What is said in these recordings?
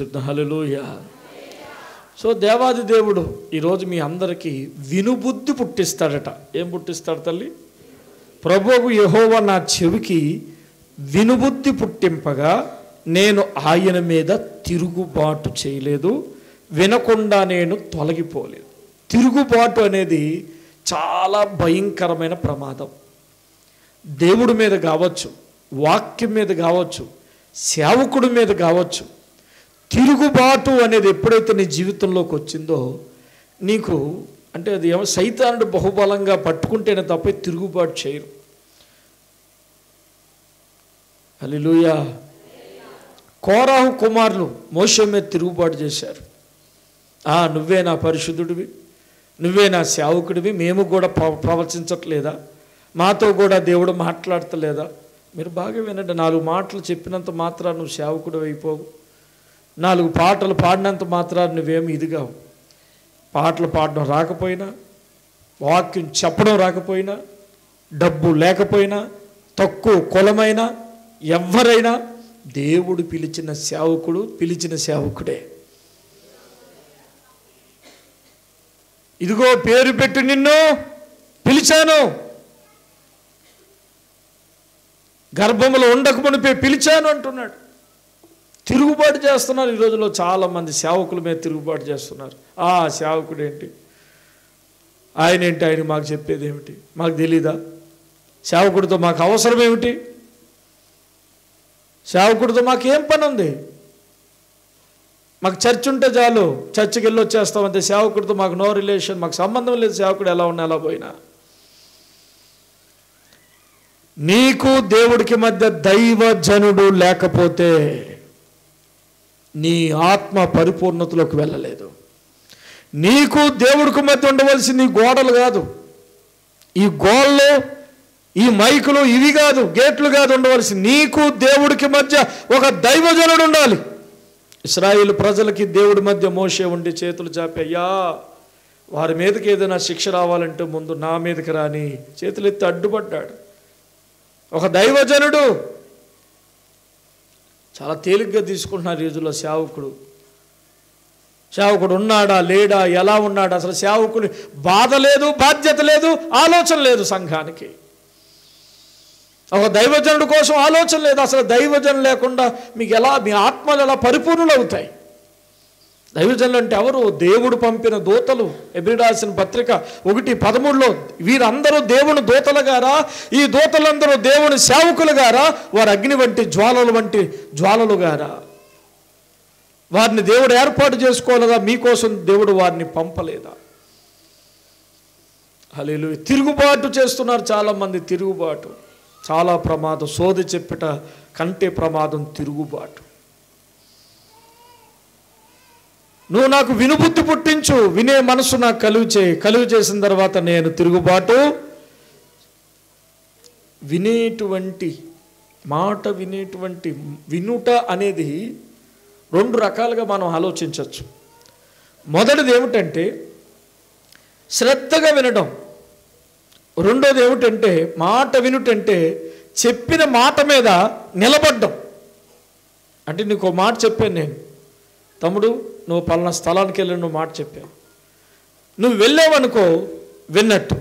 చెప్తాను హల్లెలూయా. సో దేవాది దేవుడు ఈరోజు మీ అందరికీ వినుబుద్ధి పుట్టిస్తాడట. ఏం పుట్టిస్తాడు తల్లి? ప్రభువు యెహోవా నా చెవికి వినుబుద్ధి పుట్టింపగా నేను ఆయన మీద తిరుగుబాటు చేయలేదు, వినకుండా నేను తొలగిపోలేదు. తిరుగుబాటు అనేది చాలా భయంకరమైన ప్రమాదం. దేవుడి మీద కావచ్చు, వాక్యం మీద కావచ్చు, సేవకుడి మీద కావచ్చు. తిరుగుబాటు అనేది ఎప్పుడైతే నీ జీవితంలోకి వచ్చిందో నీకు అంటే అది ఏమో సైతానుడు బహుబలంగా పట్టుకుంటేనే తప్ప తిరుగుబాటు చేయరు. హల్లెలూయా. కోరాహు కుమారులు మోషే మీద తిరుగుబాటు చేశారు. నువ్వే నా పరిశుద్ధుడివి, నువ్వే నా సేవకుడివి, మేము కూడా ప్రవచించట్లేదా, మాతో కూడా దేవుడు మాట్లాడతలేదా? మీరు బాగా వినండి. 4 మాటలు చెప్పినంత మాత్రాన నువ్వు సేవకుడు అయిపోవు. 4 పాటలు పాడినంత మాత్రాన నువ్వేమి ఇదిగావు. పాటలు పాడడం రాకపోయినా, వాక్యం చెప్పడం రాకపోయినా, డబ్బు లేకపోయినా, తక్కువ కులమైనా, ఎవరైనా దేవుడు పిలిచిన సేవకుడే. ఇదిగో పేరు పెట్టి నిన్ను పిలిచాను, గర్భంలో ఉండకమునిపై పిలిచాను అంటున్నాడు. తిరుగుబాటు చేస్తున్నారు ఈ రోజులో చాలామంది. సేవకుల మీద తిరుగుబాటు చేస్తున్నారు. సేవకుడు ఏంటి, ఆయన ఏంటి, ఆయన మాకు చెప్పేది ఏమిటి, మాకు తెలీదా? సేవకుడితో మాకు అవసరం ఏమిటి? సేవకుడితో మాకేం పని ఉంది? మాకు చర్చ్ ఉంటే చాలు, చర్చికి వెళ్ళి వచ్చేస్తామంతే. సేవకుడితో మాకు నో రిలేషన్, మాకు సంబంధం లేదు. సేవకుడు ఎలా ఉన్నా ఎలా పోయినా. నీకు దేవుడికి మధ్య దైవజనుడు లేకపోతే నీ ఆత్మ పరిపూర్ణతలోకి వెళ్ళలేదు. నీకు దేవుడికి మధ్య ఉండవలసింది ఈ గోడలు కాదు, ఈ గోళ్ళు, ఈ మైకులు, ఇవి కాదు, గేట్లు కాదు ఉండవలసింది. నీకు దేవుడికి మధ్య ఒక దైవజనుడు ఉండాలి. ఇశ్రాయేలు ప్రజలకి దేవుడి మధ్య మోషే ఉండి చేతులు చాపి, అయ్యా వారి మీదకి ఏదైనా శిక్ష రావాలంటే ముందు నా మీదకి రాని చేతులు ఎత్తి అడ్డుపడ్డాడు. ఒక దైవజనుడు. చాలా తేలిగ్గా తీసుకుంటున్నారు ఈ రోజుల్లో సేవకుడు ఉన్నాడా లేడా, ఎలా ఉన్నాడా? అసలు సేవకుడి బాధ లేదు, బాధ్యత లేదు, ఆలోచన లేదు సంఘానికి. ఒక దైవజనుడు కోసం ఆలోచన లేదు. అసలు దైవజనులు లేకుండా మీకు ఎలా, మీ ఆత్మలు ఎలా పరిపూర్ణులు అవుతాయి? దైవజనులు అంటే ఎవరు? దేవుడు పంపిన దూతలు. ఎబ్రీ రాసిన పత్రిక 1:13 వీరందరూ దేవుని దూతలు గారా? ఈ దూతలందరూ దేవుని సేవకులు గారా? వారు అగ్ని వంటి జ్వాలలు గారా? వారిని దేవుడు ఏర్పాటు చేసుకోలేదా? మీకోసం దేవుడు వారిని పంపలేదా? హల్లెలూయా. తిరుగుబాటు చేస్తున్నారు చాలామంది. తిరుగుబాటు చాలా ప్రమాదం. సోది చెప్పట కంటే ప్రమాదం తిరుగుబాటు. నువ్వు నాకు వినుబుద్ధి పుట్టించు, వినే మనసు నాకు కలుగు చేసిన తర్వాత నేను తిరుగుబాటు. వినేటువంటి మాట, వినుట అనేది 2 రకాలుగా మనం ఆలోచించవచ్చు. మొదటిది ఏమిటంటే శ్రద్ధగా వినడం. రెండోది ఏమిటంటే మాట వినుటంటే చెప్పిన మాట మీద నిలబడ్డం. అంటే నీకు మాట చెప్పాను నేను, తమ్ముడు నువ్వు పలానా స్థలానికి వెళ్ళి నువ్వు మాట చెప్పావు, నువ్వు వెళ్ళావనుకో విన్నట్టు,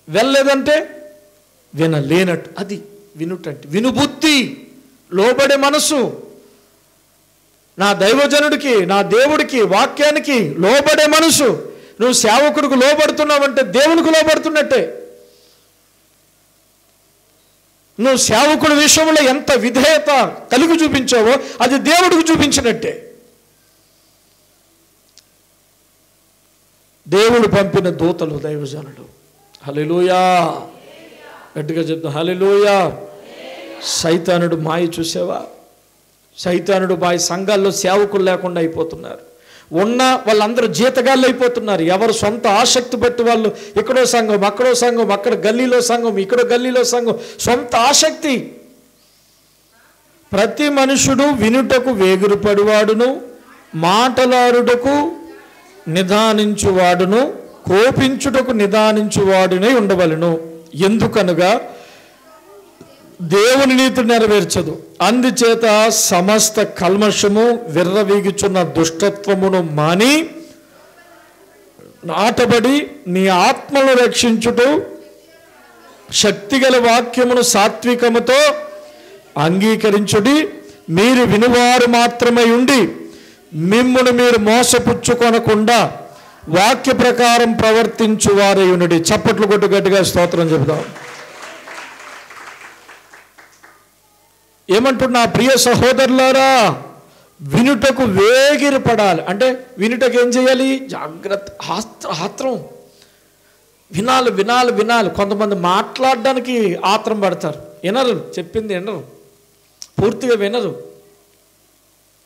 వెళ్ళలేదంటే వినలేనట్టు. అది వినుటంటే. వినుబుద్ధి, లోబడే మనసు. నా దైవజనుడికి, నా దేవుడికి, వాక్యానికి లోబడే మనసు. నువ్వు సేవకుడికి లోబడుతున్నావంటే దేవునికి లోబడుతున్నట్టే. నువ్వు సేవకుడి విషయంలో ఎంత విధేయత కలిగి చూపించావో అది దేవుడికి చూపించినట్టే. దేవుడు పంపిన దూతలు దైవజనులు. హల్లెలూయా. గట్టిగా చెప్తా హల్లెలూయా. సైతానుడు మాయ చూసావా? సైతానుడు మాయ. సంఘాల్లో సేవకులు లేకుండా అయిపోతున్నారు. ఉన్న వాళ్ళందరూ జీతగాళ్ళు అయిపోతున్నారు. ఎవరు సొంత ఆసక్తి బట్టి వాళ్ళు ఇక్కడో సంఘం, అక్కడో సంఘం, అక్కడ గల్లీలో సంఘం, ఇక్కడ గల్లీలో సంఘం, సొంత ఆసక్తి. ప్రతి మనుషుడు వినుటకు వేగిరపడివాడును, మాటలాడుటకు నిదానించువాడును, కోపించుటకు నిదానించువాడునై ఉండవలెను. ఎందుకనగా దేవుని నీతి నెరవేర్చదు. అందుచేత సమస్త కల్మషము విర్రవీగుచున్న దుష్టత్వమును మాని నాటబడి నీ ఆత్మను రక్షించుటూ శక్తిగల వాక్యమును సాత్వికముతో అంగీకరించుడి. మీరు వినువారు మాత్రమే ఉండి మిమ్మును మీరు మోసపుచ్చుకొనకుండా వాక్య ప్రకారం ప్రవర్తించువారై ఉండి. చప్పట్లు కొట్టు గట్టిగా స్తోత్రం చెబుదాం. ఏమంటున్నా ప్రియ సహోదరులారా, వినుటకు వేగిరపడాలి. అంటే వినుటకు ఏం చేయాలి? జాగ్రత్త, ఆత్రం. వినాలి వినాలి వినాలి. కొంతమంది మాట్లాడడానికి ఆత్రం పడతారు, వినరు, చెప్పింది వినరు, పూర్తిగా వినరు.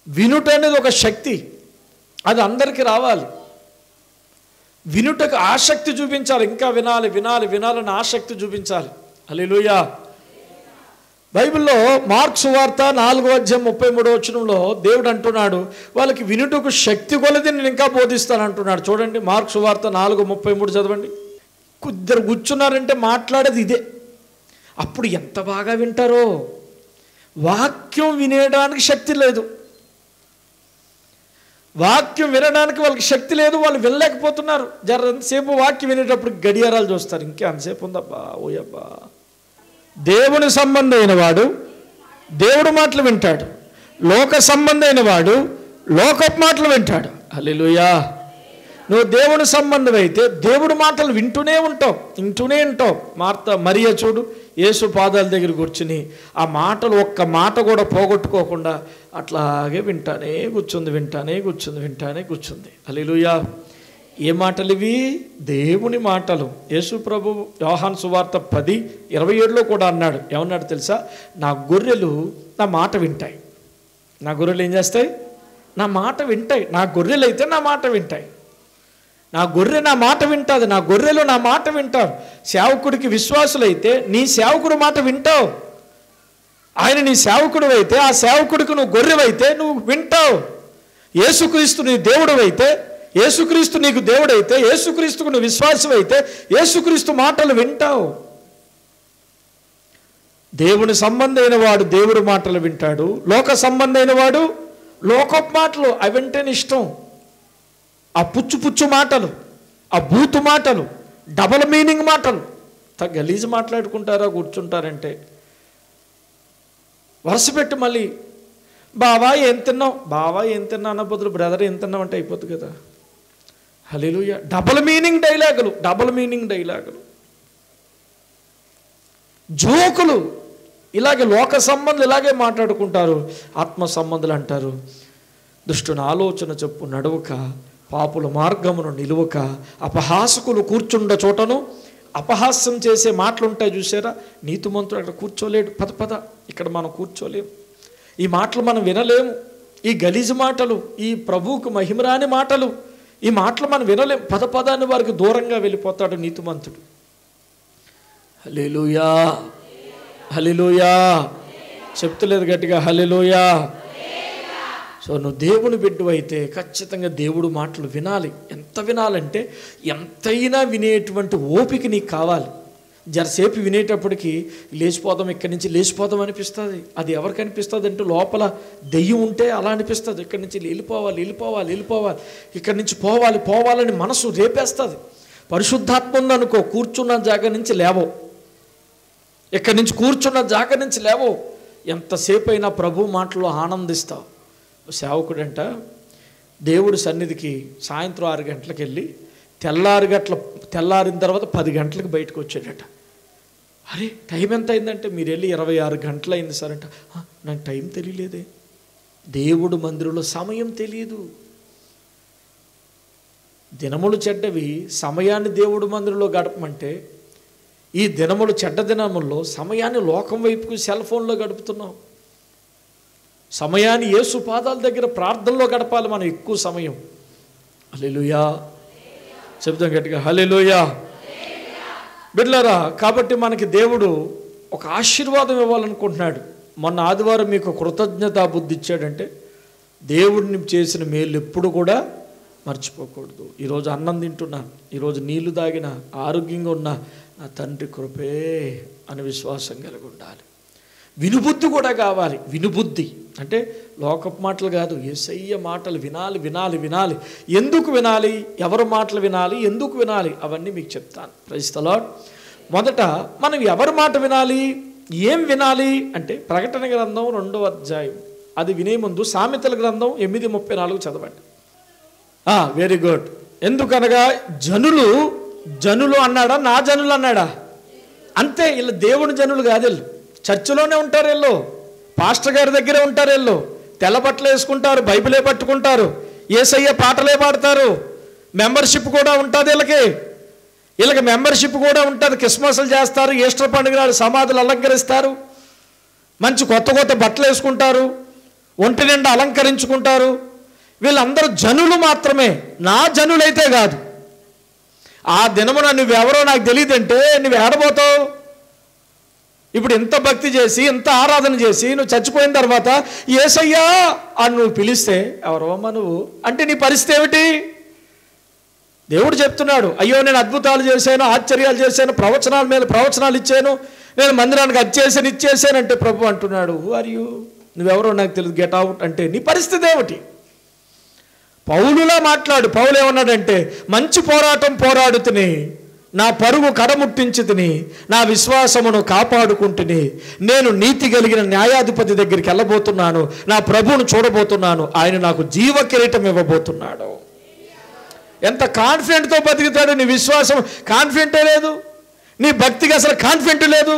వినుట అనేది ఒక శక్తి, అది అందరికీ రావాలి. వినుటకు ఆసక్తి చూపించాలి, ఇంకా వినాలి వినాలి వినాలని ఆసక్తి చూపించాలి. హల్లెలూయా. బైబిల్లో మార్కు సువార్త 4:33 దేవుడు అంటున్నాడు, వాళ్ళకి వినుటకు శక్తి కొలది నేను ఇంకా బోధిస్తాను అంటున్నాడు. చూడండి, మార్కు సువార్త 4:33 చదవండి. ఇద్దరు కూర్చున్నారంటే మాట్లాడేది ఇదే. అప్పుడు ఎంత బాగా వింటారో. వాక్యం వినేయడానికి శక్తి లేదు, వాక్యం వినడానికి వాళ్ళకి శక్తి లేదు, వాళ్ళు వినలేకపోతున్నారు. ఎంతసేపు వాక్యం వినేటప్పుడు గడియారాలు చూస్తారు, ఇంకే అంతసేపు ఉందబ్బా, ఓయబ్బా. దేవుని సంబంధమైన వాడు దేవుడు మాటలు వింటాడు, లోక సంబంధమైన వాడు లోకపు మాటలు వింటాడు. హల్లెలూయా. నువ్వు దేవుని సంబంధం అయితే దేవుడు మాటలు వింటూనే ఉంటావు. మరియ చూడు, యేసు పాదాల దగ్గర కూర్చుని ఆ మాటలు ఒక్క మాట కూడా పోగొట్టుకోకుండా అట్లాగే వింటానే కూర్చుంది. హల్లెలూయా. ఏ మాటలు ఇవి? దేవుని మాటలు. యేసు ప్రభు యోహాను సువార్త 10:27 కూడా అన్నాడు. ఏమన్నాడు తెలుసా? నా గొర్రెలు నా మాట వింటాయి. నా గొర్రెలు ఏం చేస్తాయి? నా మాట వింటాయి. నా గొర్రెలు అయితే నా మాట వింటాయి. నా గొర్రె నా మాట వింటుంది, నా గొర్రెలు నా మాట వింటారు. సేవకుడికి విశ్వాసులైతే నీ సేవకుడు మాట వింటావు. ఆయన నీ సేవకుడు అయితే, ఆ సేవకుడికి నువ్వు గొర్రెవైతే నువ్వు వింటావు. యేసుక్రీస్తు నీ దేవుడు అయితే, యేసుక్రీస్తు నీకు దేవుడైతే, యేసుక్రీస్తుకు నువ్వు విశ్వాసం అయితే యేసుక్రీస్తు మాటలు వింటావు. దేవుని సంబంధమైన వాడు దేవుడి మాటలు వింటాడు, లోక సంబంధమైన వాడు లోకపు మాటలు అవి వింటేనే ఇష్టం. ఆ పుచ్చు మాటలు, ఆ బూతు మాటలు, డబల్ మీనింగ్ మాటలు, గలీజు మాట్లాడుకుంటారా కూర్చుంటారంటే వరుస పెట్టి మళ్ళీ బావా ఏం తిన్నా అన్న బదులు బ్రదర్ ఏం తిన్నావు అంటే అయిపోతుంది కదా. హల్లెలూయా. డబల్ మీనింగ్ డైలాగులు, జోకులు, ఇలాగే లోక సంబంధులు ఇలాగే మాట్లాడుకుంటారు. ఆత్మ సంబంధులు అంటారు, దుష్టుని ఆలోచన చెప్పు నడువక, పాపుల మార్గమును నిలువక, అపహాసకులు కూర్చుండ చోటను అపహాస్యం చేసే మాటలు ఉంటాయి చూసారా. నీతిమంతుడు అక్కడ కూర్చోలేడు. పద ఇక్కడ మనం కూర్చోలేము, ఈ మాటలు మనం వినలేము. ఈ గలీజు మాటలు, ఈ ప్రభువుకు మహిమరాని మాటలు, ఈ మాటలు మనం వినలేము. పదాన్ని వారికి దూరంగా వెళ్ళిపోతాడు నీతిమంతుడు. హల్లెలూయా, హల్లెలూయా. చెప్తలేదు గట్టిగా హల్లెలూయా. సో నువ్వు దేవుని బిడ్డవైతే ఖచ్చితంగా దేవుడు మాటలు వినాలి. ఎంత వినాలంటే ఎంతైనా వినేటువంటి ఓపిక నీకు కావాలి. జరసేపు వినేటప్పటికి లేచిపోదాం, ఇక్కడి నుంచి లేచిపోదాం అనిపిస్తుంది. అది ఎవరికి అనిపిస్తుంది అంటే లోపల దెయ్యం ఉంటే అలా అనిపిస్తుంది. ఇక్కడి నుంచి వెళ్ళిపోవాలి, ఇక్కడి నుంచి పోవాలని మనసు రేపేస్తుంది. పరిశుద్ధాత్మ ఉందనుకో, కూర్చున్న జాగా నుంచి లేవో, ఇక్కడి నుంచి కూర్చున్న జాగా నుంచి లేవో, ఎంతసేపు అయినా ప్రభు మాటలో ఆనందిస్తావు. సేవకుడంట దేవుడి సన్నిధికి సాయంత్రం 6 గంటలకు వెళ్ళి తెల్లారిన తర్వాత 10 గంటలకు బయటకు వచ్చాడట. అరే టైం ఎంత అయిందంటే మీరు వెళ్ళి 26 గంటలు అయింది సార్ అంట. నాకు టైం తెలియలేదే. దేవుడు మందిరంలో సమయం తెలియదు. దినములు చెడ్డవి, సమయాన్ని దేవుడు మందిరంలో గడపమంటే ఈ దినములు చెడ్డ దినముల్లో సమయాన్ని లోకం వైపుకు సెల్ ఫోన్లో గడుపుతున్నాం. సమయాన్ని యేసు పాదాల దగ్గర ప్రార్థనలో గడపాలి మనం ఎక్కువ సమయం. హల్లెలూయా. చెప్తాం గట్టిగా హల్లెలూయా. బిడ్డలారా, కాబట్టి మనకి దేవుడు ఒక ఆశీర్వాదం ఇవ్వాలనుకుంటున్నాడు. మొన్న ఆదివారం మీకు కృతజ్ఞతా బుద్ధి ఇచ్చాడంటే దేవుడిని చేసిన మేలు ఎప్పుడు కూడా మర్చిపోకూడదు. ఈరోజు అన్నం తింటున్నా, ఈరోజు నీళ్లు తాగిన, ఆరోగ్యంగా ఉన్న నా తండ్రి కృపే అని విశ్వాసం కలిగి ఉండాలి. వినుబుద్ధి కూడా కావాలి. వినుబుద్ధి అంటే లోకపు మాటలు కాదు, యేసయ్య మాటలు వినాలి వినాలి వినాలి. ఎందుకు వినాలి, ఎవరి మాటలు వినాలి, ఎందుకు వినాలి, అవన్నీ మీకు చెప్తాను. Praise the lord. మొదట మనం ఎవరి మాట వినాలి, ఏం వినాలి అంటే ప్రకటన గ్రంథం 2వ అధ్యాయం. అది వినే ముందు సామెతల గ్రంథం 8:34 చదవండి. Very good. ఎందుకనగా జనులు అన్నాడా, నా జనులు అన్నాడా? అంతే. వీళ్ళు దేవుని జనులు కాదు, వీళ్ళు చర్చిలోనే ఉంటారు, వీళ్ళు పాస్టర్ గారి దగ్గరే ఉంటారు, వీళ్ళు తెల్ల బట్టలు వేసుకుంటారు, బైబిలే పట్టుకుంటారు, యేసయ్య పాటలే పాడతారు, మెంబర్షిప్ కూడా ఉంటుంది వీళ్ళకి మెంబర్షిప్ కూడా ఉంటుంది. క్రిస్మస్లు చేస్తారు, ఈస్టర్ పండుగ నాడు సమాధులు అలంకరిస్తారు, మంచి కొత్త కొత్త బట్టలు వేసుకుంటారు, ఒంటి నిండా అలంకరించుకుంటారు. వీళ్ళందరూ జనులు మాత్రమే, నా జనులైతే కాదు. ఆ దినమున నువ్వెవరో నాకు తెలియదంటే నువ్వు ఏడబోతావు. ఇప్పుడు ఇంత భక్తి చేసి ఇంత ఆరాధన చేసి నువ్వు చచ్చిపోయిన తర్వాత యేసయ్యా అని నువ్వు పిలిస్తే ఎవరమ్మా నువ్వు అంటే నీ పరిస్థితి ఏమిటి? దేవుడు చెప్తున్నాడు, అయ్యో నేను అద్భుతాలు చేశాను, ఆశ్చర్యాలు చేశాను, ప్రవచనాల మీద ప్రవచనాలు ఇచ్చాను, నేను మందిరానికి అది ఇచ్చేసానంటే ప్రభు అంటున్నాడు, హూ ఆర్ యూ, నువ్వెవరో నాకు తెలియదు, గెట్ అవుట్ అంటే నీ పరిస్థితి ఏమిటి? పౌలులా మాట్లాడు. పౌలు ఏమన్నాడంటే, మంచి పోరాటం పోరాడుతుని, నా పరుగు కడముట్టించి తిని, నా విశ్వాసమును కాపాడుకుంటుని, నేను నీతి కలిగిన న్యాయాధిపతి దగ్గరికి వెళ్ళబోతున్నాను, నా ప్రభువును చూడబోతున్నాను, ఆయన నాకు జీవ కిరీటం ఇవ్వబోతున్నాడు. ఎంత కాన్ఫిడెంట్తో బతుకుతాడు. నీ విశ్వాసం కాన్ఫిడెంటే లేదు, నీ భక్తికి అసలు కాన్ఫిడెంట్ లేదు.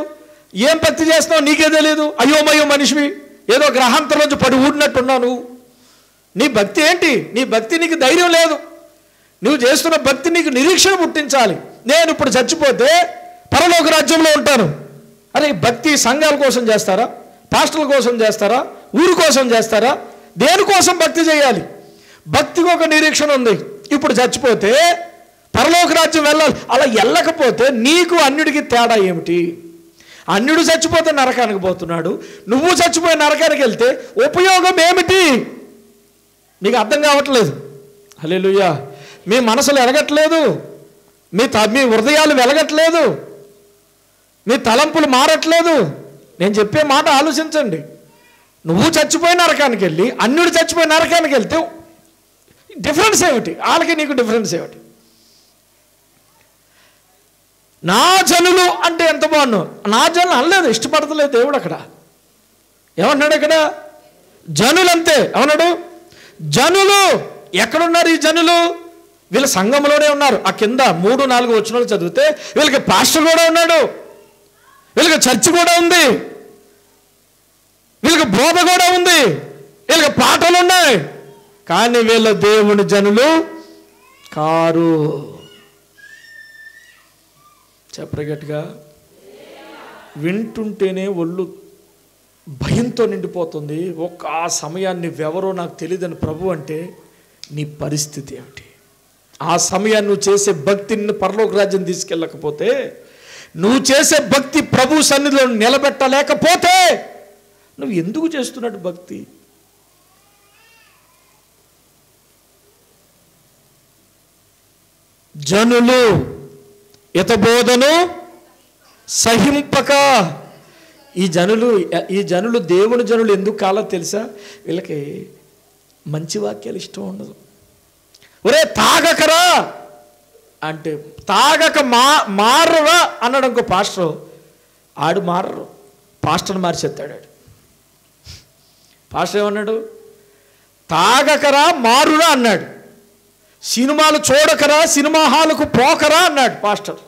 ఏం భక్తి చేస్తున్నావు నీకే తెలియదు, అయోమయో మనిషివి, ఏదో గ్రహాంతరంలోంచి పడి ఊడినట్టున్నావు నువ్వు. నీ భక్తి ఏంటి? నీ భక్తి నీకు ధైర్యం లేదు. నువ్వు చేస్తున్న భక్తి నీకు నిరీక్షణ పుట్టించాలి. నేను ఇప్పుడు చచ్చిపోతే పరలోక రాజ్యంలో ఉంటాను. అరే, భక్తి సంఘాల కోసం చేస్తారా, పాస్టర్ల కోసం చేస్తారా, ఊరి కోసం చేస్తారా? దేనికోసం భక్తి చేయాలి? భక్తికి ఒక నిరీక్షణ ఉంది. ఇప్పుడు చచ్చిపోతే పరలోక రాజ్యం వెళ్ళాలి. అలా వెళ్ళకపోతే నీకు అన్యుడికి తేడా ఏమిటి? అన్యుడు చచ్చిపోతే నరకానికి పోతున్నాడు, నువ్వు చచ్చిపోయి నరకానికి వెళ్తే ఉపయోగం ఏమిటి? మీకు అర్థం కావట్లేదు. హల్లెలూయా. మీ మనసులు ఎరగట్లేదు, మీ హృదయాలు వెలగట్లేదు, మీ తలంపులు మారట్లేదు. నేను చెప్పే మాట ఆలోచించండి. నువ్వు చచ్చిపోయి నరకానికి వెళ్ళి అన్యుడు చచ్చిపోయి నరకానికి వెళ్తే డిఫరెన్స్ ఏమిటి? వాళ్ళకి నీకు డిఫరెన్స్ ఏమిటి? నా జనులు అంటే ఎంత బాగున్నావు. నా జనులు అనలేదు, ఇష్టపడతలేదు దేవుడు. అక్కడ ఏమన్నాడు? ఇక్కడ జనులు అంతే. ఏమన్నాడు? జనులు. ఎక్కడున్నారు ఈ జనులు? వీళ్ళ సంఘంలోనే ఉన్నారు. ఆ కింద 3-4 వచనాలు చదివితే వీళ్ళకి పాస్టర్ కూడా ఉన్నాడు, వీళ్ళకి చర్చి కూడా ఉంది, వీళ్ళకి బోధ కూడా ఉంది, వీళ్ళకి పాటలు ఉన్నాయి, కానీ వీళ్ళ దేవుని జనులు కారు. చెప్పరు గట్టిగా. వింటుంటేనే ఒళ్ళు భయంతో నిండిపోతుంది. ఆ సమయాన్ని ఎవరో నాకు తెలియదని ప్రభు అంటే నీ పరిస్థితి ఏమిటి? ఆ సమయాన్ని నువ్వు చేసే భక్తిని పరలోక రాజ్యం తీసుకెళ్ళకపోతే, నువ్వు చేసే భక్తి ప్రభు సన్నిధిలో నిలబెట్టలేకపోతే నువ్వు ఎందుకు చేస్తున్నట్టు భక్తి? జనులు హితబోధను సహింపక. ఈ జనులు దేవుని జనులు ఎందుకు కాలో తెలుసా? వీళ్ళకి మంచి వాక్యాలు ఇష్టం ఉండదు. ఒరే తాగకరా అంటే తాగక మారరా అన్నాడు ఇంకో పాస్టర్. ఆడు మారరు, పాస్టర్ని మార్చేస్తాడు. పాస్టర్ ఏమన్నాడు? తాగకరా మారురా అన్నాడు. సినిమాలు చూడకరా, సినిమా హాల్కు పోకరా అన్నాడు పాస్టర్.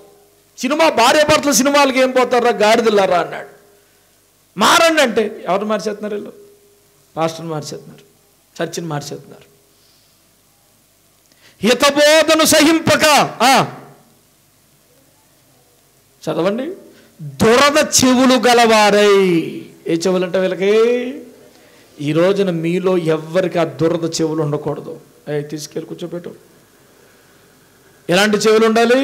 భార్యాభర్తల సినిమాలకి ఏం పోతారా, గాడిదలారా అన్నాడు. మారండి అంటే ఎవరు మార్చేస్తున్నారు? వీళ్ళు పాస్టర్ని మార్చేస్తున్నారు, చర్చిని మార్చేస్తున్నారు. హితబోధను సహింపక. చదవండి. దురద చెవులు గలవారై. ఏ చెవులు అంటే వీళ్ళకి? ఈ రోజున మీలో ఎవ్వరికి ఆ దురద చెవులు ఉండకూడదు. తీసుకెళ్ళి కూర్చోబెట్టు. ఎలాంటి చెవులు ఉండాలి?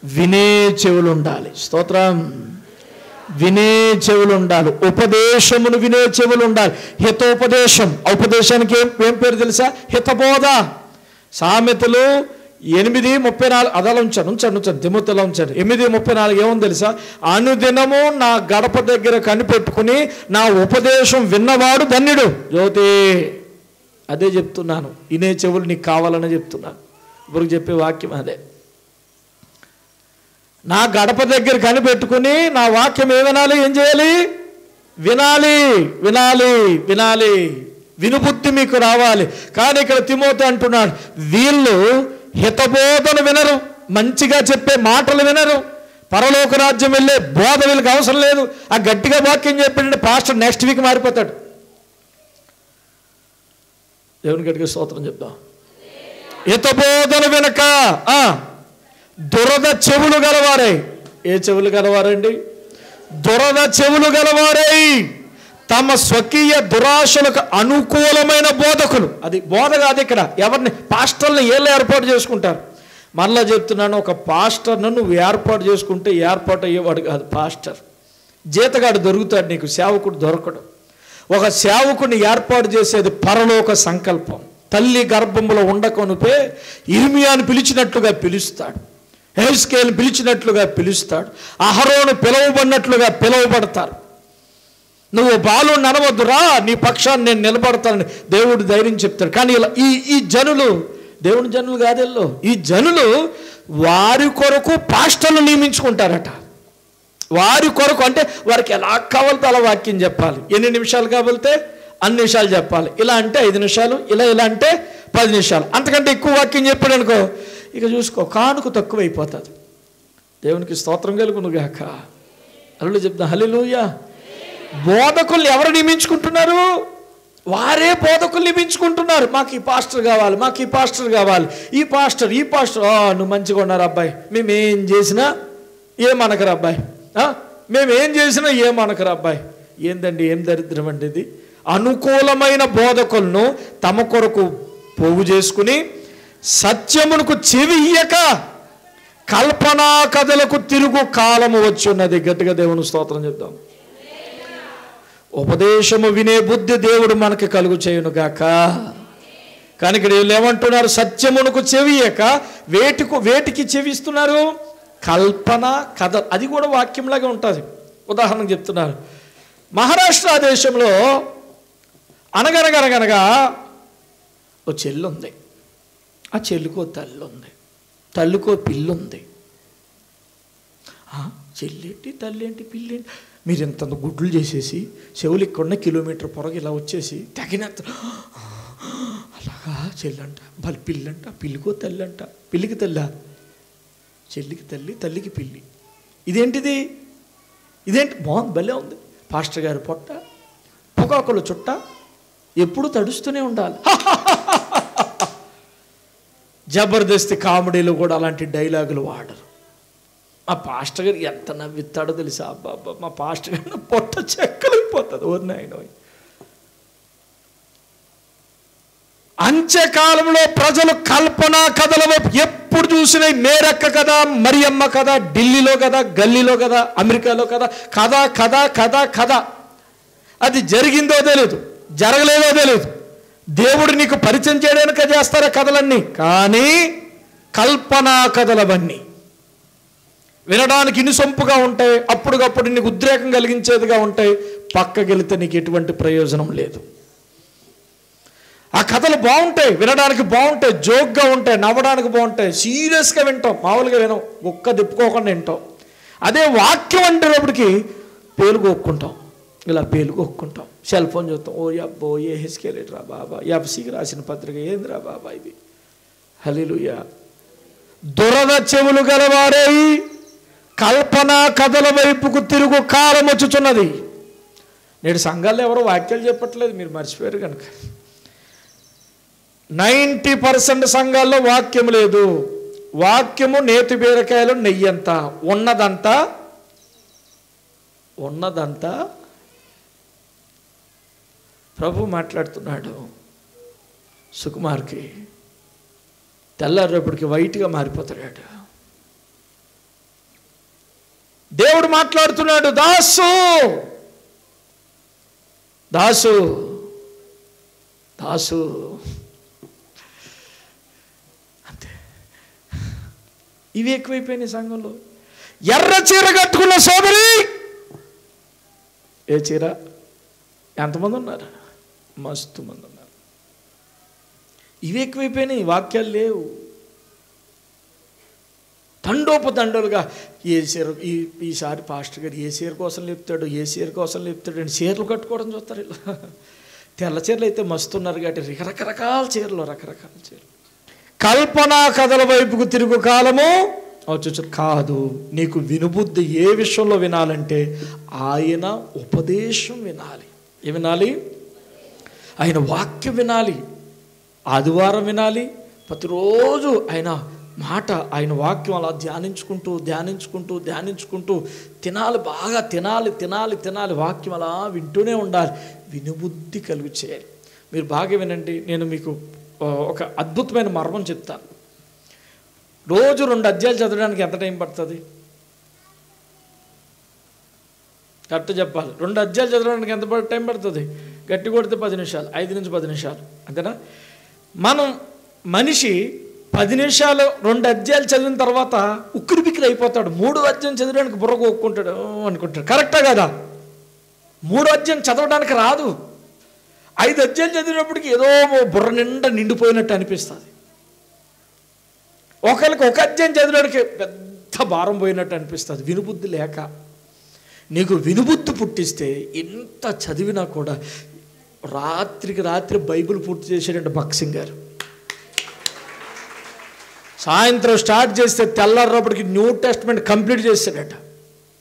వినే చెవులు ఉండాలి. స్తోత్రం. వినే చెవులు ఉండాలి. ఉపదేశమును వినే చెవులు ఉండాలి. హితోపదేశం. ఉపదేశానికి ఏం పేరు తెలుసా? హితబోధ. సామెతలు 8:34 అదలా ఉంచాను తిమోతిలో ఉంచాను. 8:34 ఏముంది తెలుసా? అనుదినము నా గడప దగ్గర కనిపెట్టుకుని నా ఉపదేశం విన్నవాడు ధన్యుడు. జ్యోతి, అదే చెప్తున్నాను. ఇనే చెవులు నీకు కావాలని చెప్తున్నాను. ఇప్పుడు చెప్పే వాక్యం అదే. నా గడప దగ్గర కనిపెట్టుకుని నా వాక్యం ఏ వినాలి? ఏం చేయాలి? వినాలి, వినాలి, వినాలి. వినుబుద్ధి మీకు రావాలి. కానీ ఇక్కడ తిమోతి అంటున్నాడు, వీళ్ళు హితబోధన వినరు, మంచిగా చెప్పే మాటలు వినరు, పరలోక రాజ్యం వెళ్ళే బోధ వీళ్ళకి అవసరం లేదు. ఆ గట్టిగా వాక్యం చెప్పాడంటే పాస్టర్ నెక్స్ట్ వీక్ మారిపోతాడు. దేవుని గట్టిగా స్తోత్రం చెప్దాం. హితబోధన వినక దురద చెవులు గలవారై. ఏ చెవులు గలవారండి? దురద చెవులు గలవారై తమ స్వకీయ దురాశలకు అనుకూలమైన బోధకులు. అది బోధ కాదు ఇక్కడ. ఎవరిని? పాస్టర్ని ఏళ్ళు ఏర్పాటు చేసుకుంటారు. మరలా చెప్తున్నాను, ఒక పాస్టర్ను నువ్వు ఏర్పాటు చేసుకుంటే ఏర్పాటు అయ్యేవాడు కాదు పాస్టర్. జీతగాడు దొరుకుతాడు నీకు, సేవకుడు దొరకడు. ఒక సేవకుడిని ఏర్పాటు చేసేది పరలోక సంకల్పం. తల్లి గర్భంలో ఉండకొనుపే ఇర్మియాను పిలిచినట్లుగా పిలుస్తాడు, హెజ్కేలును పిలిచినట్లుగా పిలుస్తాడు, అహరోను పిలువబడినట్లుగా పిలువబడతారు. నువ్వు బాలుని అనవద్దురా, నీ పక్షాన్ని నేను నిలబడతానని దేవుడు ధైర్యం చెప్తాడు. కానీ ఇలా ఈ జనులు దేవుని జనులు కాదెల్లో, ఈ జనులు వారి కొరకు పాస్టర్లు నియమించుకుంటారట. వారి కొరకు అంటే వారికి ఎలా కావాలితే అలా వాక్యం చెప్పాలి. ఎన్ని నిమిషాలు కావాలితే అన్ని నిమిషాలు చెప్పాలి. ఇలా అంటే 5 నిమిషాలు, ఇలా అంటే 10 నిమిషాలు. అంతకంటే ఎక్కువ వాక్యం చెప్పాడు అనుకో, ఇక చూసుకో, కానుక తక్కువైపోతుంది. దేవునికి స్తోత్రం కలుగును గాక. అల్లుడు చెప్తా హల్లెలూయా. బోధకుల్ని ఎవరు నియమించుకుంటున్నారు? వారే బోధకులు నియమించుకుంటున్నారు. మాకు ఈ పాస్టర్ కావాలి, మాకు ఈ పాస్టర్ కావాలి, ఈ పాస్టర్ నువ్వు మంచిగా ఉన్నారు అబ్బాయి, మేమేం చేసినా ఏమనకరు అబ్బాయి, మేమేం చేసినా ఏమనకరు అబ్బాయి. ఏందండి, ఏం దరిద్రం అండి ఇది? అనుకూలమైన బోధకులను తమ కొరకు పోగు చేసుకుని సత్యమునకు చెవియ్యక కల్పనా కథలకు తిరుగు కాలము వచ్చి ఉన్నది. గట్టిగా దేవుని స్తోత్రం చెప్దాం. ఉపదేశము వినే బుద్ధి దేవుడు మనకి కలుగు చేయును గాక. కానీ ఇక్కడ వీళ్ళు ఏమంటున్నారు? సత్యమునకు చెవియక వేటికి చెవిస్తున్నారు? కల్పన కథ. అది కూడా వాక్యంలాగా ఉంటుంది. ఉదాహరణకు చెప్తున్నారు. మహారాష్ట్ర దేశంలో అనగనగా ఓ చెల్లి ఉంది. ఆ చెల్లికో తల్లి ఉంది, తల్లికో పిల్లుంది. చెల్లేంటి, తల్లి ఏంటి, పిల్లేంటి? మీరు ఇంత గుడ్లు చేసేసి చెవులు ఇక్కడ కిలోమీటర్ పొరగ ఇలా వచ్చేసి తగినంత అలాగా చెల్లంట, పిల్లంట, పిల్లికో తల్లి అంట. పిల్లికి తల్లి, చెల్లికి తల్లి, తల్లికి పిల్లి. ఇదేంటిది? ఇదేంటి? బాగుంది, భలే ఉంది. పాస్టర్ గారి పొట్ట పొగాకుల చుట్ట ఎప్పుడు తడుస్తూనే ఉండాలి. జబర్దస్త్ కామెడీలో కూడా అలాంటి డైలాగులు వాడరు. మా పాస్టర్ గారు ఎంత నవ్విస్తాడో తెలుసా? అబ్బా, మా పాస్టర్ గారు పొట్ట చెక్కలైపోతుంది. ఓర్నాయన. అంత్యకాలంలో ప్రజలు కల్పనా కథల వైపు ఎప్పుడు చూసినా మేరక్క కథ, మరియమ్మ కథ, ఢిల్లీలో కదా, గల్లీలో కదా, అమెరికాలో కదా, కథ కథ కథ కథ. అది జరిగిందో తెలియదు, జరగలేదో తెలియదు. దేవుడు నీకు పరిచయం చేయడానికి చేస్తారా కథలన్నీ, కానీ కల్పనా కథలవన్నీ వినడానికి ఇనుసొంపుగా ఉంటాయి, అప్పటికప్పుడు నీకు ఉద్రేకం కలిగించేదిగా ఉంటాయి. పక్కకెళితే నీకు ఎటువంటి ప్రయోజనం లేదు. ఆ కథలు బాగుంటాయి, వినడానికి బాగుంటాయి, జోక్గా ఉంటాయి, నవ్వడానికి బాగుంటాయి, సీరియస్గా వింటాం, మామూలుగా వినం, ఒక్క తిప్పుకోకుండా వింటాం. అదే వాక్యం అంటేటప్పటికి పేలుగొక్కుంటాం, ఇలా పేలుగొక్కుంటాం. సెల్ ఫోన్ చూస్తాం, ఓ అబ్బో ఏ హెచ్కేలేట్రా బాబా, ఎఫ్సీకి రాసిన పత్రిక ఏందిరా బాబా ఇది. హల్లెలూయా. దురద చెవులు గలవారై కల్పనా కథల వైపుకు తిరుగు కాలం వచ్చుచున్నది. నేడు సంఘాల్లో ఎవరో వాక్యాలు చెప్పట్లేదు, మీరు మర్చిపోయారు కనుక. 90% సంఘాల్లో వాక్యం లేదు. వాక్యము నేతి బీరకాయలు నెయ్యంతా, ఉన్నదంతా ప్రభు మాట్లాడుతున్నాడు. సుకుమార్కి తెల్లారేపటికి వైట్గా మారిపోతాడు. దేవుడు మాట్లాడుతున్నాడు, దాసు దాసు దాసు అంతే. ఇవి ఎక్కువైపోయినాయి సంఘంలో. ఎర్ర చీర కట్టుకున్న సోదరి, ఏ చీర? ఎంతమంది ఉన్నారు? మస్తు మంది ఉన్నారు. ఇవి ఎక్కువైపోయినాయి, వాక్యాలు లేవు. తండోపతండోలుగా ఏ చీర, ఈసారి పాస్టర్ గారు ఏ చీర కోసం లేపుతాడు, ఏ చీర కోసం లేపుతాడు అని చీరలు కట్టుకోవడం చూస్తారు ఇలా. తెల్ల చీరలు అయితే మస్తున్నారు కాబట్టి రకరకాల చీరలు, రకరకాల చీరలు. కల్పనా కథల వైపుకు తిరుగు కాలము వచ్చి కాదు. నీకు వినుబుద్ధి ఏ విషయంలో వినాలంటే ఆయన ఉపదేశం వినాలి. ఏ వినాలి? ఆయన వాక్యం వినాలి. ఆదివారం వినాలి, ప్రతిరోజు ఆయన మాట, ఆయన వాక్యం అలా ధ్యానించుకుంటూ ధ్యానించుకుంటూ ధ్యానించుకుంటూ తినాలి, బాగా తినాలి తినాలి తినాలి. వాక్యం అలా వింటూనే ఉండాలి. వినుబుద్ధి కలుగు చేయాలి. మీరు బాగా వినండి, నేను మీకు ఒక అద్భుతమైన మర్మం చెప్తాను. రోజు 2 అధ్యాయాలు చదవడానికి ఎంత టైం పడుతుంది? కరెక్ట్ చెప్పాలి. 2 అధ్యాయాలు చదవడానికి ఎంత టైం పడుతుంది? గట్టి కొడితే 10 నిమిషాలు, 5 నుంచి 10 నిమిషాలు, అంతేనా? మనిషి 10 నిమిషాలు 2 అధ్యాయాలు చదివిన తర్వాత ఉక్కిరి బిక్కిరి అయిపోతాడు. 3వ అధ్యాయం చదవడానికి బుర్ర కొక్కుంటాడు అనుకుంటాడు. కరెక్టా కదా? 3వ అధ్యాయం చదవడానికి రాదు. 5 అధ్యాయాలు చదివినప్పటికీ ఏదో బుర్ర నిండా నిండిపోయినట్టు అనిపిస్తుంది. ఒకరికి 1 అధ్యాయం చదివడానికి పెద్ద భారం పోయినట్టు అనిపిస్తుంది. వినుబుద్ధి లేక. నీకు వినుబుద్ధి పుట్టిస్తే ఎంత చదివినా కూడా, రాత్రికి రాత్రి బైబిల్ పూర్తి చేసాడంటే భక్సింగ్ గారు. సాయంత్రం స్టార్ట్ చేస్తే తెల్లారేపటికి న్యూ టెస్ట్మెంట్ కంప్లీట్ చేశాడట.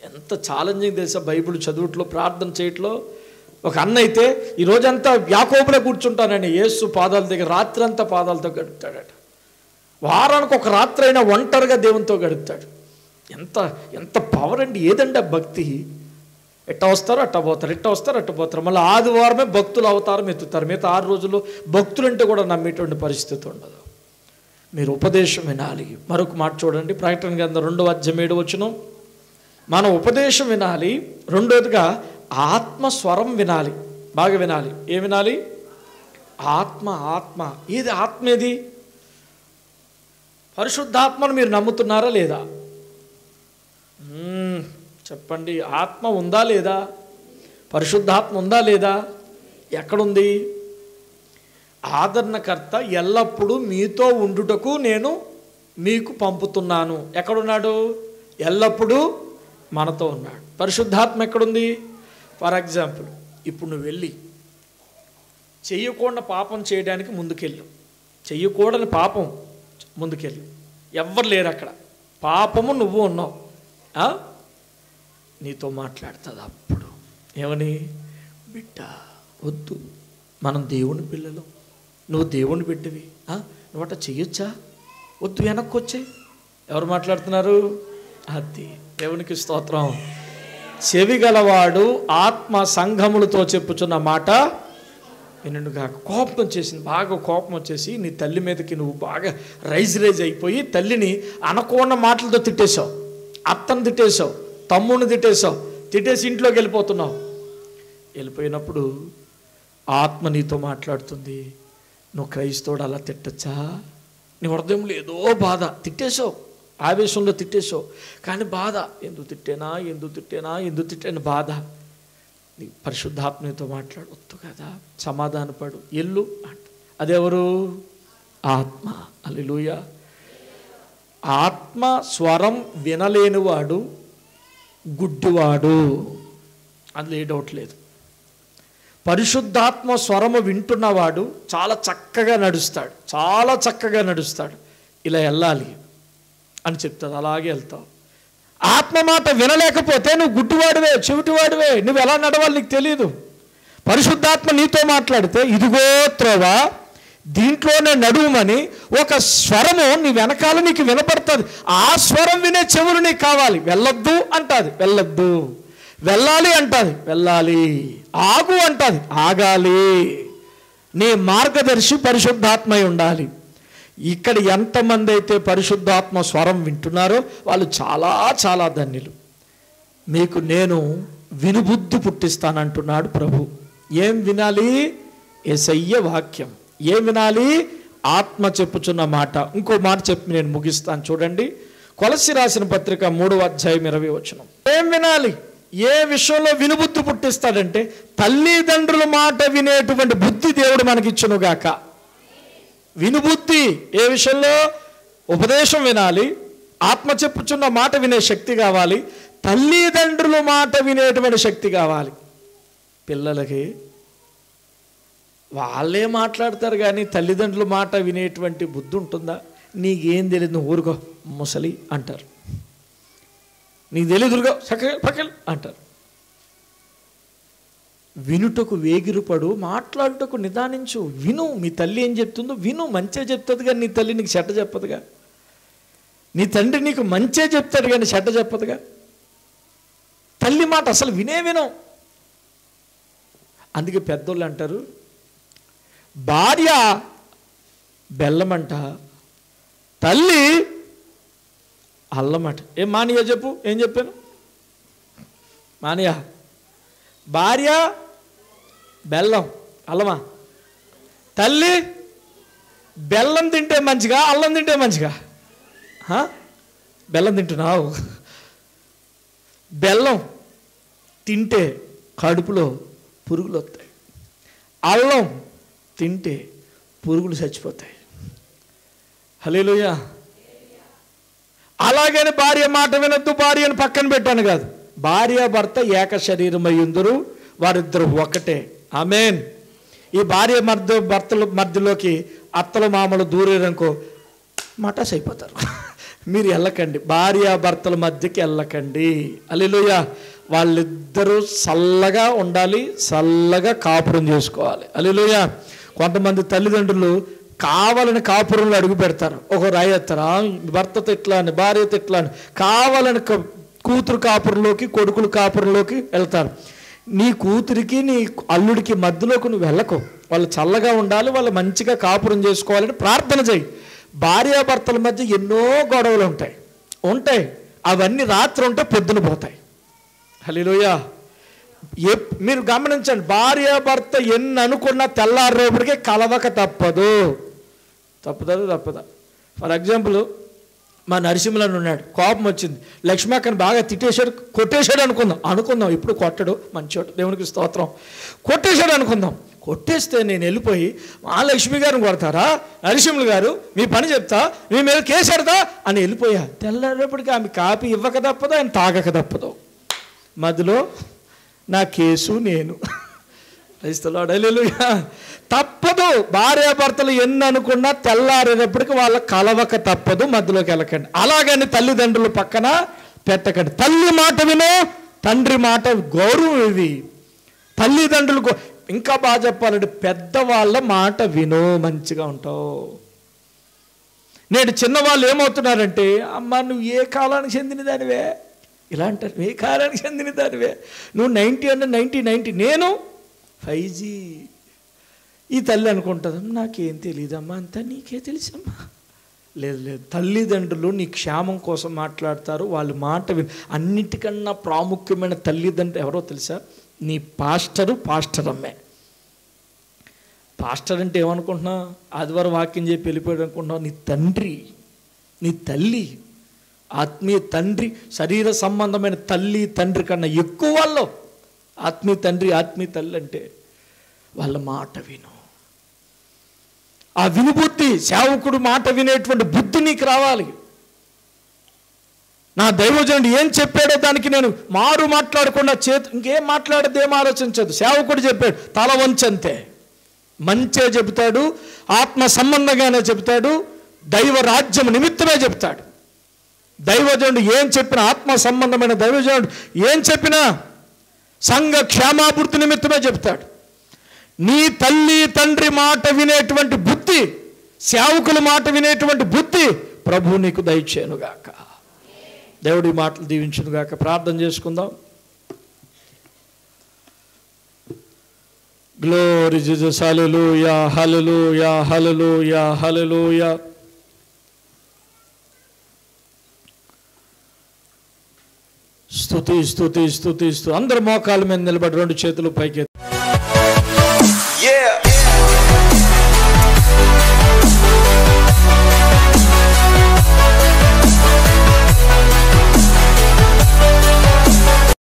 ఎంత ఛాలెంజింగ్ తెలుసా బైబిల్ చదువుట్లో, ప్రార్థన చేయట్లో. ఒక అన్న అయితే ఈ రోజంతా యాకోబులో కూర్చుంటానని యేసు పాదాల దగ్గర రాత్రి అంతా పాదాలతో గడుపుతాడట. వారానికి ఒక రాత్రి అయినా ఒంటరిగా దేవునితో గడుపుతాడు. ఎంత ఎంత పవర్ అండి! ఏదండి భక్తి! ఎట్ట వస్తారో అట్ట పోతారు, ఎట్ట వస్తారో అట్ట పోతారు. మళ్ళీ ఆదివారమే భక్తులు అవతారం ఎత్తుతారు. మిగతా 6 రోజులు భక్తులంటే కూడా నమ్మేటువంటి పరిస్థితి ఉండదు. మీరు ఉపదేశం వినాలి. మరొక మాట చూడండి, ప్రకటన గ్రంథం 2వ అధ్యాయం 7వ వచనం. మనం ఉపదేశం వినాలి. రెండోదిగా ఆత్మస్వరం వినాలి. బాగా వినాలి. ఏం వినాలి? ఆత్మ. ఆత్మ ఏది? ఆత్మ ఏది? పరిశుద్ధాత్మను మీరు నమ్ముతున్నారా లేదా? చెప్పండి. ఆత్మ ఉందా లేదా? పరిశుద్ధాత్మ ఉందా లేదా? ఎక్కడుంది? ఆదరణకర్త ఎల్లప్పుడూ మీతో ఉండుటకు నేను మీకు పంపుతున్నాను. ఎక్కడున్నాడు? ఎల్లప్పుడూ మనతో ఉన్నాడు. పరిశుద్ధాత్మ ఎక్కడుంది? ఫర్ ఎగ్జాంపుల్, ఇప్పుడు నువ్వు వెళ్ళి చెయ్యకూడని పాపం చేయడానికి ముందుకెళ్ళు. చెయ్యకూడని పాపం ముందుకెళ్ళు. ఎవ్వరు లేరు అక్కడ. పాపము నువ్వు ఉన్నావు. నీతో మాట్లాడుతుంది. అప్పుడు ఏమని? బిడ్డ వద్దు, మనం దేవుని పిల్లలు, నువ్వు దేవుని బిడ్డవి, నువ్వు అట్లా చెయ్యొచ్చా? వద్దు, వెనక్కి వచ్చే. ఎవరు మాట్లాడుతున్నారు? అది దేవునికి స్తోత్రం. చెవి గలవాడు ఆత్మ సంఘములతో చెప్పుచున్న మాట వినుగా. కోపం వచ్చేసింది, బాగా కోపం వచ్చేసి నీ తల్లి మీదకి నువ్వు బాగా రైజ్ అయిపోయి తల్లిని అనకూడని మాటలతో తిట్టేశావు, అత్తను తిట్టేశావు, తమ్ముడిని తిట్టేశావు, తిట్టేసి ఇంట్లోకి వెళ్ళిపోతున్నావు. వెళ్ళిపోయినప్పుడు ఆత్మ నీతో మాట్లాడుతుంది, నువ్వు క్రైస్తవుడు అలా తిట్టచ్చా? నీ హృదయంలో ఏదో బాధ, తిట్టేశావు, ఆవేశంలో తిట్టేశావు, కానీ బాధ, ఎందుకు తిట్టాను బాధ. నీ పరిశుద్ధాత్మతో మాట్లాడవద్దు కదా, సమాధానపడు, ఎల్లు అంట. అదెవరు? ఆత్మ. హల్లెలూయా. ఆత్మ స్వరం వినలేనివాడు గుడ్డివాడు, అందులో ఏ డౌట్ లేదు. పరిశుద్ధాత్మ స్వరము వింటున్నవాడు చాలా చక్కగా నడుస్తాడు, చాలా చక్కగా నడుస్తాడు. ఇలా వెళ్ళాలి అని చెప్తాడు, అలాగే వెళ్తావు. ఆత్మ మాట వినలేకపోతే నువ్వు గుడ్డివాడివే, చెవిటివాడివే, నువ్వు ఎలా నడవాలి నీకు తెలియదు. పరిశుద్ధాత్మ నీతో మాట్లాడితే ఇదిగో త్రోవా, దీంట్లోనే నడువుమని ఒక స్వరము నీ వెనకాల నీకు వినపడుతుంది. ఆ స్వరం వినే చెవులు నీకు కావాలి. వెళ్ళొద్దు అంటుంది, వెళ్ళొద్దు. వెళ్ళాలి అంటుంది, వెళ్ళాలి. ఆగు అంటుంది, ఆగాలి. నీ మార్గదర్శి పరిశుద్ధాత్మై ఉండాలి. ఇక్కడ ఎంతమంది అయితే పరిశుద్ధాత్మ స్వరం వింటున్నారో వాళ్ళు చాలా చాలా ధన్యులు. మీకు నేను వినుబుద్ధి పుట్టిస్తానంటున్నాడు ప్రభు. ఏం వినాలి? యేసయ్య వాక్యం. ఏం వినాలి? ఆత్మ చెప్పుచున్న మాట. ఇంకో మాట చెప్పి నేను ముగిస్తాను చూడండి. కొలస్సీ రాసిన పత్రిక 3వ అధ్యాయం 20వ వచనం. ఏం వినాలి? ఏ విషయంలో వినుబుద్ధి పుట్టిస్తాడంటే తల్లిదండ్రుల మాట వినేటువంటి బుద్ధి దేవుడు మనకిచ్చునుగాక. వినుబుద్ధి ఏ విషయంలో? ఉపదేశం వినాలి, ఆత్మ చెప్పుచున్న మాట వినే శక్తి కావాలి, తల్లిదండ్రుల మాట వినేటువంటి శక్తి కావాలి. పిల్లలకి వాళ్ళే మాట్లాడతారు కానీ తల్లిదండ్రుల మాట వినేటువంటి బుద్ధి ఉంటుందా? నీకేం తెలియదు, నువ్వు ఊరుకో ముసలి అంటారు. నీకు తెలియదురుగో పక్కల్ అంటారు. వినుటకు వేగిరుపడు, మాట్లాడుటకు నిదానించు. విను, మీ తల్లి ఏం చెప్తుందో విను. మంచిగా చెప్తుంది కానీ నీ తల్లి నీకు చెడ్డ చెప్పదుగా. నీ తండ్రి నీకు మంచిగా చెప్తాడు కానీ చెడ్డ చెప్పదుగా. తల్లి మాట అసలు విను. అందుకే పెద్దోళ్ళు అంటారు, భార్య బెల్లమంట, తల్లి అల్లమాట. ఏం మానియా చెప్పు, ఏం చెప్పాను మానియా? భార్య బెల్లం, అల్లమా? తల్లి బెల్లం తింటే మంచిగా, అల్లం తింటే మంచిగా? బెల్లం తింటున్నావు. బెల్లం తింటే కడుపులో పురుగులు వస్తాయి, అల్లం తింటే పురుగులు చచ్చిపోతాయి. హల్లెలూయా. అలాగని భార్య మాట వినొద్దు, భార్యను పక్కన పెట్టాను కాదు. భార్య భర్త ఏక శరీరమై ఉందురు, వారిద్దరు ఒకటే. ఆమేన్. ఈ భార్య భర్తల మధ్యలోకి అత్తల మామలు దూరేరనుకో మటాస్ అయిపోతారు. మీరు వెళ్ళకండి, భార్య భర్తల మధ్యకి వెళ్ళకండి. హల్లెలూయా. వాళ్ళిద్దరూ చల్లగా ఉండాలి, చల్లగా కాపురం చేసుకోవాలి. హల్లెలూయా. కొంతమంది తల్లిదండ్రులు కావాలని కాపురంలో అడుగు పెడతారు. ఒక రాయి ఎత్తారా, భర్తతో ఇట్లా అని, భార్యతో ఇట్లా అని, కావాలని కూతురు కాపురంలోకి, కొడుకులు కాపురంలోకి వెళ్తారు. నీ కూతురికి నీ అల్లుడికి మధ్యలోకి నువ్వు వెళ్ళకు. వాళ్ళు చల్లగా ఉండాలి, వాళ్ళు మంచిగా కాపురం చేసుకోవాలని ప్రార్థన చేయి. భార్యాభర్తల మధ్య ఎన్నో గొడవలు ఉంటాయి. అవన్నీ రాత్రి ఉంటే పొద్దున పోతాయి. హల్లెలూయా. మీరు గమనించండి, భార్యాభర్త ఎన్ని అనుకున్నా తెల్లారేపటికే కలవక తప్పదా? ఫర్ ఎగ్జాంపుల్, మా నరసింహులని ఉన్నాడు, కోపం వచ్చింది, లక్ష్మాక్కని బాగా తిట్టేశాడు, కొట్టేశాడు అనుకుందాం. ఇప్పుడు కొట్టడు, మంచోడు, దేవునికి స్తోత్రం. కొట్టేశాడు అనుకుందాం. కొట్టేస్తే నేను వెళ్ళిపోయి మా లక్ష్మి గారిని కొడతారా, నరసింహులు గారు మీ పని చెప్తా, మీ మీద కేసెడతా అని వెళ్ళిపోయా. తెల్లారేపటికి ఆమె కాపీ ఇవ్వక తప్పదు, ఆయన తాగక తప్పదు. మధ్యలో నా కేసు నేను. హల్లెలూయా. తప్పదు. భార్యాభర్తలు ఎన్ని అనుకున్నా తెల్లారేటప్పటికి వాళ్ళ కలవక తప్పదు, మధ్యలోకి వెళ్ళకండి. అలాగని తల్లిదండ్రులు పక్కన పెట్టకండి. తల్లి మాట విను, తండ్రి మాట గౌరవం ఇవి. తల్లిదండ్రులు ఇంకా బాగా చెప్పాలంటే పెద్దవాళ్ళ మాట విను, మంచిగా ఉంటావు. నేడు చిన్నవాళ్ళు ఏమవుతున్నారంటే, అమ్మ నువ్వు ఏ కాలానికి చెందిన దానివే ఇలా అంటారు. ఏ కాలానికి చెందిన దానివే, నువ్వు 90 అంటే 90, నేను 5G. ఈ తల్లి అనుకుంటుంది, నాకేం తెలియదమ్మా, అంతా నీకే తెలుసమ్మా. లేదు, తల్లిదండ్రులు నీ క్షేమం కోసం మాట్లాడతారు, వాళ్ళ మాట విని. అన్నిటికన్నా ప్రాముఖ్యమైన తల్లిదండ్రులు ఎవరో తెలుసా? నీ పాస్టర్ అమ్మే. పాస్టర్ అంటే ఏమనుకుంటున్నా? ఆదివారం వాక్యం చెప్పి వెళ్ళిపోయాడు అనుకుంటున్నావు? నీ తండ్రి, నీ తల్లి, ఆత్మీయ తండ్రి. శరీర సంబంధమైన తల్లి తండ్రి కన్నా ఎక్కువ వాళ్ళు ఆత్మీయ తండ్రి, ఆత్మీయ తల్లి అంటే వాళ్ళ మాట విను. ఆ వినుబుద్ధి, సేవకుడు మాట వినేటువంటి బుద్ధి నీకు రావాలి. నా దైవజనుడు ఏం చెప్పాడో దానికి నేను మారు మాట్లాడకుండా ఇంకేం మాట్లాడేది, ఏం ఆలోచించదు. సేవకుడు చెప్పాడు, తల వంచంతే. మంచే చెబుతాడు, ఆత్మ సంబంధంగానే చెబుతాడు, దైవ రాజ్యం నిమిత్తమే చెప్తాడు. దైవజనుడు ఏం చెప్పినా, ఆత్మ సంబంధమైన దైవజనుడు ఏం చెప్పినా సంఘ క్షేమాభివృద్ధి నిమిత్తమే చెప్తాడు. నీ తల్లి తండ్రి మాట వినేటువంటి బుద్ధి, సేవకుల మాట వినేటువంటి బుద్ధి ప్రభు నీకు దయచేయునుగాక. దేవుడి మాటలు దీవించునుగాక. ప్రార్థన చేసుకుందాం. Glory Jesus. Hallelujah, hallelujah, hallelujah, hallelujah. స్తుతి. అందరు మోకాళ్ళ మీద నిలబడి 2 చేతులు పైకి.